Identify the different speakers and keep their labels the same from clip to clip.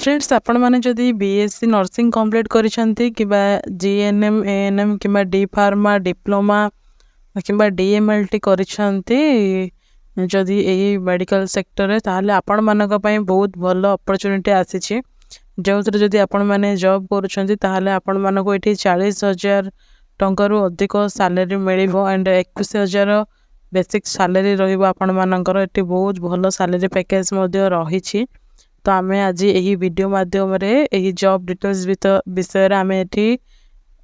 Speaker 1: Friends आपण मैंने जदि बीएससी नर्सिंग कंप्लीट करिसेंती किबा जीएनएम एएनएम किबा डी फार्मा डिप्लोमा किबा डीएमएलटी करिसेंती जदि एही मेडिकल सेक्टर रे ताहले आपण मानक पई बहुत भलो अपॉर्चुनिटी आसीछि जोथरे जदि आपण माने जॉब करूछंती ताहले आपण मानको एठी 40,000 टंका रु अधिक सैलरी मिलिबो एंड 21,000 बेसिक सैलरी रहिबो आपण मानकर एठी बहुत भलो सैलरी पैकेज मध्ये रहिछि। तो आम आज यही वीडियो माध्यम जॉब डिटेल्स विषय आम ये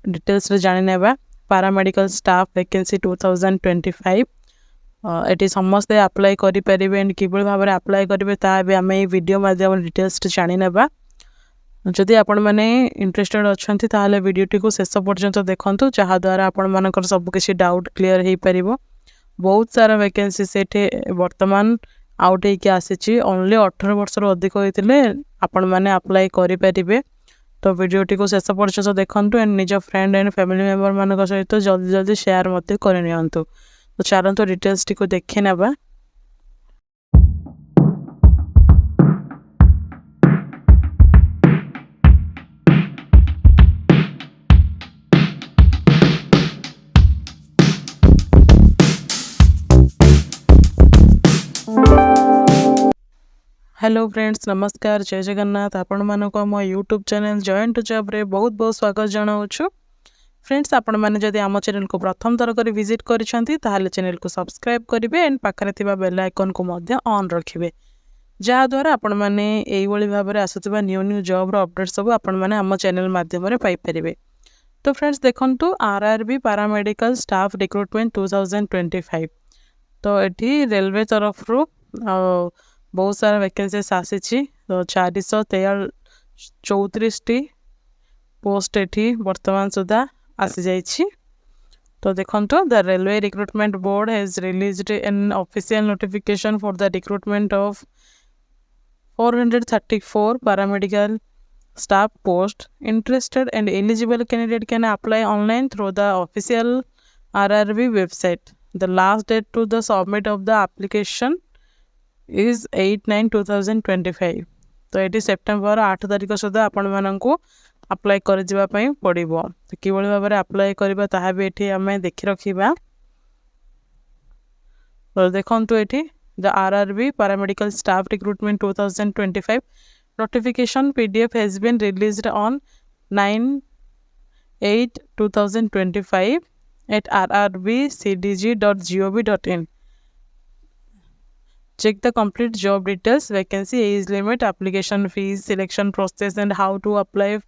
Speaker 1: डिटेल्स जानी नेबा पैरामेडिकल स्टाफ वैकेंसी 2025 ये समस्ते अप्लाई करें एंड किभली भाव में अप्लाई करेंगे ताकि आम ये वीडियो माध्यम डिटेल्स जानी नेबा। जदि आपण मैंने इंटरेस्टेड अच्छा ताहले वीडियोटी को शेष पर्यंत देखंतु जहाँद्वारा आपण मानकर सबकिछि डाउट क्लियर हो पार। बहुत सारा वैकेंसी से वर्तमान आउट होकर आसी ओनली 18 वर्ष अधिक होते आपण मैंने अप्लाई करें। तो वीडियोटी को शेष पर्यंत देखंतु एंड निज फ्रेंड एंड फैमिली मेंबर मान सहित जल्दी जल्दी शेयर मत करनी। तो चलते डिटेल्स टी को देखी नेबा। हेलो फ्रेंड्स नमस्कार जय जगन्नाथ आपण मानक मो YouTube channel join to job रे बहुत बहुत स्वागत जनाऊँ। फ्रेंड्स आपण मैंने जदि आम चैनल को प्रथम थर कर विजिट करिसेंती ताहले चैनल को सब्सक्राइब करेंगे एंड पाखरे थिबा बेल आइकन को मध्य ऑन रखिबे जहाँद्वारा आपण मैंने यही भाव में आसुवा न्यू न्यू जॉब अपडेट सब आपण मैंने आम चैनल माध्यम पाई पारे। तो फ्रेंड्स देखंतु आरआरबी पैरामेडिकल स्टाफ रिक्रुटमेंट 2025 तो ये रेलवे तरफ रू बहुत सारा वैकेंसीज आसी। तो 434 पोस्ट एठी वर्तमान सुधा आसी जाइछि। तो देखंतु the railway recruitment board has released an official notification for the recruitment of 434 paramedical staff post. Interested and eligible candidate can apply online through the official RRB website. The last date to the submit of the application is 8/9/2025। तो ये September 8 तारिख सुधा आपण मानू apply कर पड़ो। तो किभली भाव में अप्लाई करवा ताहा भी ये आम देखि रखा। तो देखंतु ये the RRB paramedical staff recruitment 2025 notification PDF has been released on 9/8/2025 at rrbcdg.gov.in. Check the complete job details, vacancy, age limit, application fees, selection process and how to apply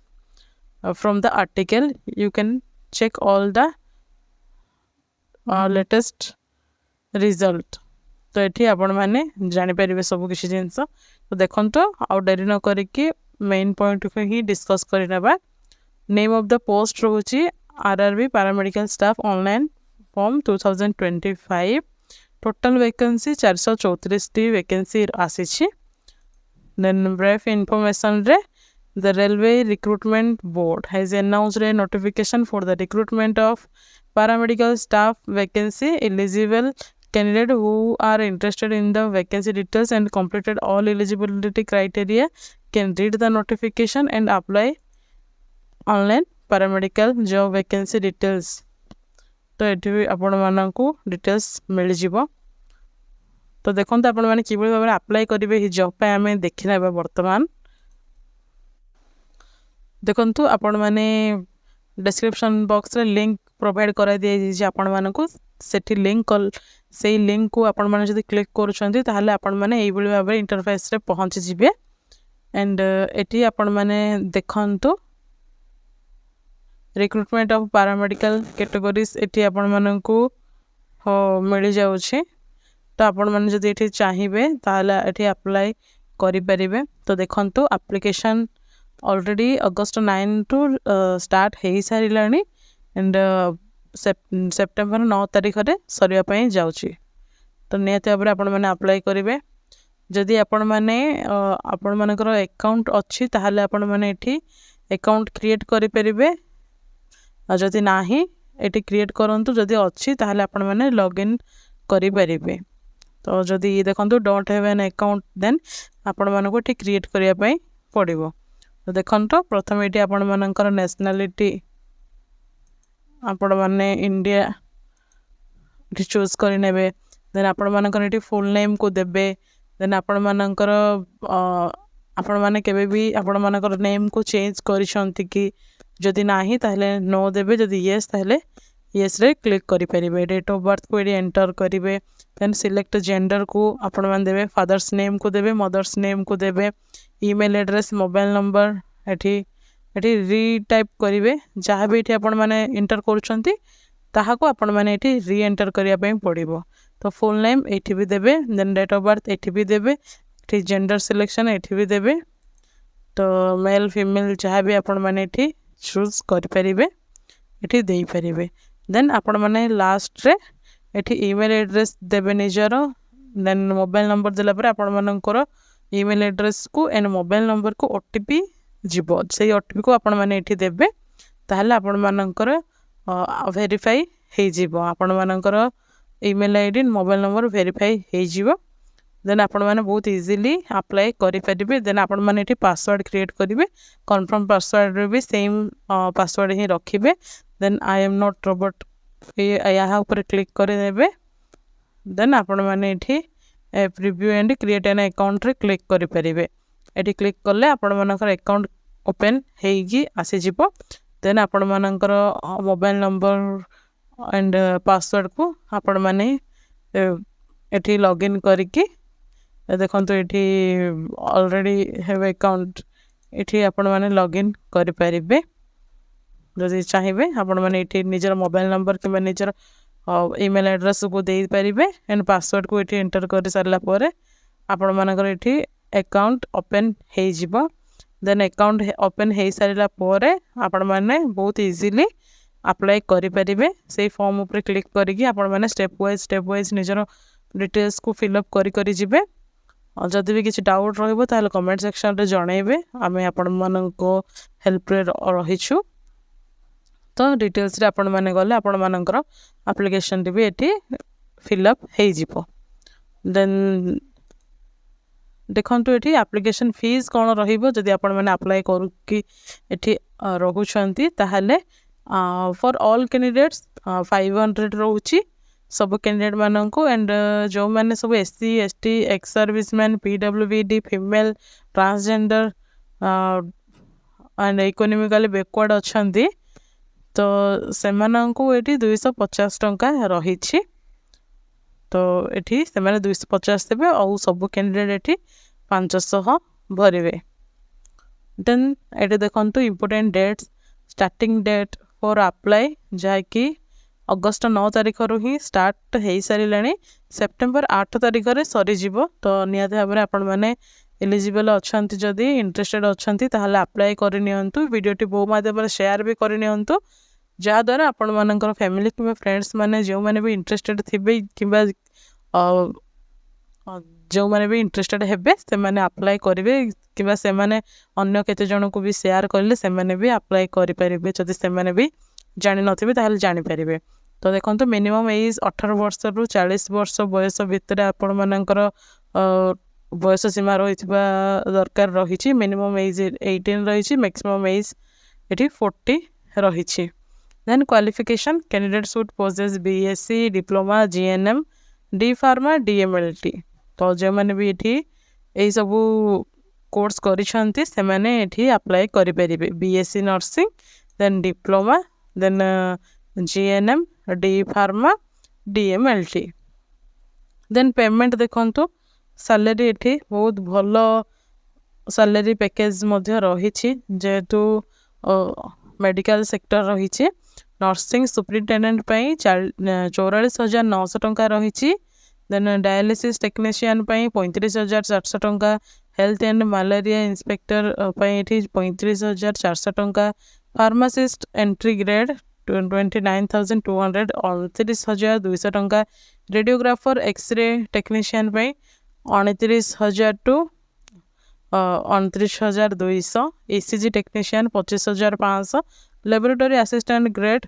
Speaker 1: from the article. You can check all the latest result. तो ये आपण मैंने जानीपर सब किसी जिनस। तो देखो आउ dairy न करके मेन पॉइंट को ही डिस्कस करना। नेम ऑफ द पोस्ट रोचे RRB paramedical staff online form 2025। Total vacancy 434 vacancy आसी। देन ब्रीफ इनफॉरमेशन रे the railway recruitment board has announced A notification for the recruitment of paramedical staff vacancy. Eligible candidate who are interested in the vacancy details and completed all eligibility criteria can read the notification and apply online paramedical job vacancy details। तो ये आपण मानकू details मिल जिवो। तो देखंतु आपण माने किबे भाबरे apply करिवे ही job पे हमें देखिना बा। वर्तमान देखंतु आपण माने डिस्क्रिप्शन बॉक्स रे लिंक प्रोवाइड करा दिए जे आपण मानकू सेठी लिंक से लिंक को आपण माने जदि क्लिक करूछंती ताहले आपण माने एई बळी भाबरे इंटरफेस रे पहुंच जिवे। एंड एटी आपण माने देखंतु recruitment of paramedical categories eighty आपण मानकू मिल जाउछि। तो आपण माने जदि एटी चाहिबे ताहले एटी अप्लाई करि परिबे। तो देखंतु application already August 9 to start हे सारिलानी एंड सेप्टेम्बर 9 तारिख रे सरिया पई जाउछि। तो नियत भाव में आपण मैंने अप्लाई करेंगे। जदि आपण मैंने आपण मानकर अकाउंट अच्छी ताहले आपण मैंने एठी अकाउंट क्रिएट करि परिबे। जदि नाही एठी क्रिएट करंतु, जदि अच्छी ताहले आपण मैंने लॉगिन करि परिबे। तो जदि देखंतु don't have an account then आपण मानको एठी क्रिएट करिया पई पड़िबो। तो देखो प्रथम ये आपण मानकर नेशनालिटी आपण मैंने इंडिया चूज करने देन आपण मानकर ये फुल नेम को देबे देन आपण मानकर आपण माने केबे भी आपण मानकर नेम को चेंज करिसंती कि जदि नाही ताहले नो देबे जदि यस ताहले यस रे क्लिक करि परिबे डेट ऑफ बर्थ को ये एंटर करिवे देन सिलेक्ट जेंडर को आपण मान देबे फादर्स नेम को देबे मदर्स नेम को देबे ईमेल एड्रेस मोबाइल नंबर एठी एठी रीटाइप करिवे जहाँ भी एठी आपण माने एंटर करूछंती ताहा को आपण माने एठी री एंटर करिया पय पड़िबो तो फुल नेम एठी भी देबे देन डेट ऑफ बर्थ एठी भी देबे एठी जेंडर सिलेक्शन एठी भी देबे तो मेल फीमेल जहाँ भी आपण माने एठी चूज कर परिबे एठी देई परिबे देन आपण माने लास्ट रे एठी ईमेल एड्रेस देबे निजर देन मोबाइल नंबर देला पर आपण मानकर ईमेल एड्रेस को एंड मोबाइल नंबर को ओटीपी जीवो से ओटीपी को आपण माने एठी देबे ताहले आपण मानकर वेरीफाई हे जीवो आपण मानकर email ID mobile number verify हे जीवो देन आपण माने बहुत इजीली अप्लाई करि परिबे देन आपण माने एठी पासवर्ड क्रिएट करिवे कन्फर्म पासवर्ड रे भी सेम पासवर्ड ही रखिबे then I am not robot यहाँ ऊपर क्लिक कर देबे देन आपण माने एठी preview and create an account रे क्लिक करि परिबे एठी क्लिक करले आपण मानकर अकाउंट ओपन हेगी आसी जिवो देन आपण मानकर मोबाइल नंबर एंड पासवर्ड को आपण माने एठी लॉगिन करिकि देखंतु एठी ऑलरेडी हैव अकाउंट एठी आपण माने लॉगिन करि परिबे जदि चाहिए आपण माने एठी निजर मोबाइल नंबर कि निजर ईमेल एड्रेस को दे परिबे एंड पासवर्ड को एठी एंटर कर सारला परे आपण मानकर एठी अकाउंट ओपन हे जिवो देन अकाउंट ओपन हे सारला परे आपण माने बहुत इजीली अप्लाई करि परिबे से फॉर्म ऊपर क्लिक करिकि आपण माने स्टेप वाइज निजर डिटेल्स को फिलअप करि जिबे और जदि भी किसी डाउट रहइबो ताले कमेंट सेक्शन रे जणाइबे आमे आपण मानको हेल्प रे रहिछु तो डिटेल्स रे आपण माने गले आपण मानकर एप्लिकेशन रे भी एठी फिलअप हे जिवो देन देखंतु एठी एप्लिकेशन फीस कोन रहिबो जदि आपण माने अप्लाई करू कि एठी रहुछंती ताहाले फॉर ऑल कैंडिडेट्स 500 रहउची सब कैंडिडेट माननको एंड जो माने सब SC ST ex serviceman PWD female transgender and economically backward अछंती तो सेमाननको एठी 250 टंका रहिछि तो एठी सेमाने 250 देबे और सब कैंडिडेट एठी 500 भरिवे देन एठी देखंतु important dates starting date for apply जाकी अगस्त 9 तारिख रु ही स्टार्ट हो सारे सेप्टेम्बर 8 तारिख रे सरी जीवो तो निहाती भाव में आपण मैंने एलिजिबल अच्छा जदि इंटरेस्टेड अच्छा ताहले अप्लाई करनियंतु वीडियोटी बो माध्यम शेयर भी करनियंतु जहाँद्वारा आपण मानकर फैमिली कि फ्रेंड्स माने जो माने भी इंटरेस्टेड थिबे किबा जो माने भी इंटरेस्टेड हेबे से माने अप्लाई करिवे किबा से माने अन्य केते जन को भी शेयर करले से माने भी अप्लाई करि परिबे जदि से माने भी जानि नथिबे ताहले जानि परिबे तो देखंतु मिनिमम एज 18 वर्ष रु 40 वर्ष बयस भितर आपण मानकर बयस सीमा रहितबा दरकार रहिछि मिनिमम एज 18 रहिछि मैक्सिमम एज एठी 40 रहिछि then qualification candidate should possess BSc diploma GNM D pharma DMLT तो जो माने भी एठी एई सब कोर्स करिसंती से माने एठी अप्लाई करि परिबे BSc nursing then diploma then GNM D pharma DMLT then payment देखंतु सैलरी एठी बहुत भलो सैलरी पैकेज मध्य रहिछि जेतु मेडिकल सेक्टर रहिछि नर्सिंग सुपरिटेंडेंट पई 44,900 टंका रहिछि देन डायलिसिस टेक्नीशियन पई 35,400 टंका हेल्थ एंड मलेरिया इंस्पेक्टर पई एठी 35,400 टंका फार्मासिस्ट एंट्री ग्रेड 29,200 29,200 टंका रेडियोग्राफर एक्सरे टेक्नीशियन पई 29,000 to 29,200 ECG technician 25,500 laboratory assistant grade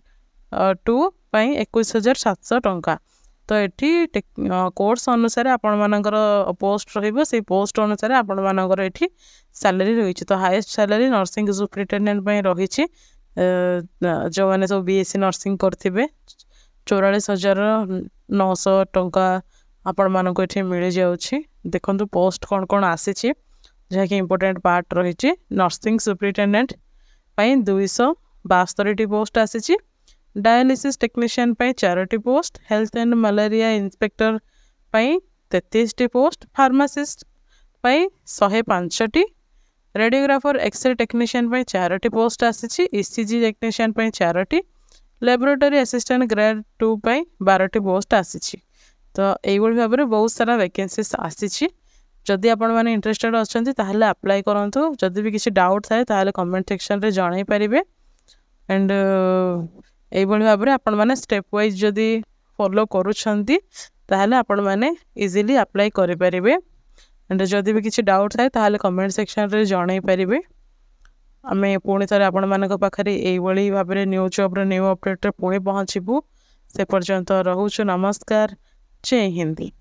Speaker 1: 2 पई 21,700 टंका तो ये कोर्स अनुसार आपणमानकर पोस्ट रहिबो से पोस्ट अनुसार आपणमानकर एठी सैलरी रही। तो हाईएस्ट सैलरी नर्सिंग सुपरिटेंडेंट रही जो मैंने सब बीएससी नर्सिंग करथिबे 44,900 टंका आपण मानक ये मिल जाऊँगी। देखो पोस्ट कौन कौन आसी जहाँकि इम्पोर्टेंट पार्ट रही नर्सिंग सुपरिटेंडेंट 272 पोस्ट आसी, dialysis technician 4 post, health and malaria inspector 33 post, pharmacist 105, radiographer x ray technician 4 post आसी, ECG technician 4, laboratory assistant grade 2 12 post आसी। तो यही भाव में बहुत सारा वैकेंसीज आसी। जदि आपण मैंने इंटरेस्टेड अच्छा ताहले अप्लाई करंतु। जदि भी किसी डाउट थाए ताहले कमेंट सेक्शन रे जणाई पारिबे। एंड यही भाव में आपण मैंने स्टेप वाइज जदि फॉलो करूछंती ताहले आपण मैंने इजीली अप्लाई करि पारिबे। एंड जदि भी किसी डाउट थाए ताहले कमेंट सेक्शन रे जणाई पारिबे। आमे पुणी थरे आपण मानक पाखरे एई भली भाव में न्यू जॉब रे न्यू अपडेट रे पुणी पहुँचबू। से पर्यंत रहूछु। नमस्कार। जय हिंदी।